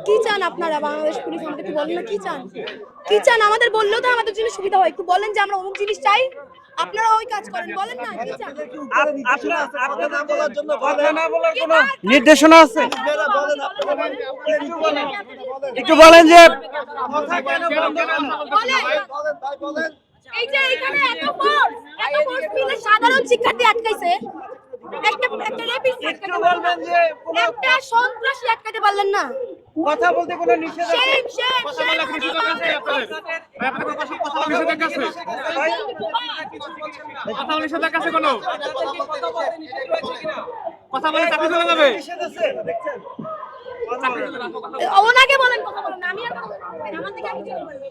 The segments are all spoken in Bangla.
কি চান আপনারা? বাংলাদেশ পুলিশ আমাদের একটু বলেন না, কি চান? কি চান? আমাদের বললেও তো আমাদের জন্য সুবিধা হয়। একটু বলেন যে আমরা অমুক জিনিস চাই, আপনারা ওই কাজ করেন। বলেন না কি চান? আপনারা বলার জন্য কথা না বলার কোনো নির্দেশনা আছে? একটু বলেন যে কথা কেন বন্ধ কেন? বলেন। এই যে এখানে এত ফোর্স মিলে সাধারণ শিক্ষার্থী আটকাইছে, একটা রেপিস্ট আটকাতে বলবেন যে একটা সন্ত্রাসী আটকাতে পারলেন না। কথা বলতে কোনো নিষেধ আছে? কথা বলা কোনো সুযোগ আছে আপনাদের? আপনাদের কথা বলা নিষেধ আছে? কথা বলা নিষেধ আছে কোনো? কথা বলে চাকরি চলে যাবে? নিষেধ আছে দেখছেন? ওনাকে বলেন কথা বলেন, আমি আর কথা বলবো না। আমার থেকে আমি চলে বলবো।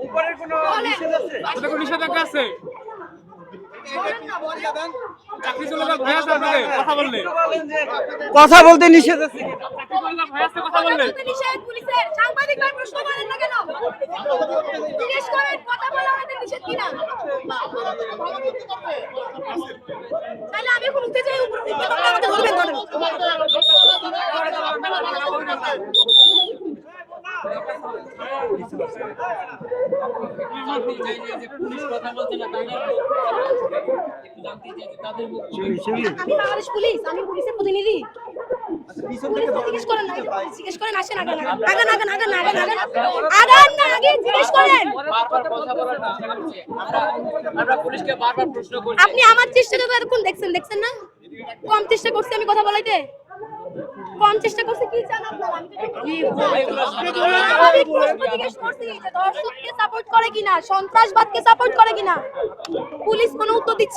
উপরের কোনো নিষেধ আছে? আপনাদের কোনো নিষেধাজ্ঞা আছে? কথা বলতে নিষেধ আছে? কথা বলতে নিষেধ পুলিশের। সাংবাদিক ভাই প্রশ্ন করেন না কেন? জিজ্ঞেস করেন কথা বলা আমাদের নিষেধ কিনা। তাহলে আমি কোন উঠতে যাই, উপরে উঠতে পারলে আমাদের ধরবেন ধরেন। আমি বাংলাদেশ পুলিশ, আমি পুলিশের প্রতিনিধি। জিজ্ঞেস করেন না, জিজ্ঞেস করেন, আসেন আগান আগে জিজ্ঞেস করেন। আপনি আমার চেষ্টাটা তো এতক্ষণ দেখছেন না? কম চেষ্টা করছি আমি কথা বলাইতে, কম চেষ্টা করছি। কি চান আপনারা? আমি প্রশ্ন জিজ্ঞেস করছি যে ধর্ষককে সাপোর্ট করে কিনা, সন্ত্রাসবাদকে সাপোর্ট করে কিনা। পুলিশ কোনো উত্তর দিচ্ছে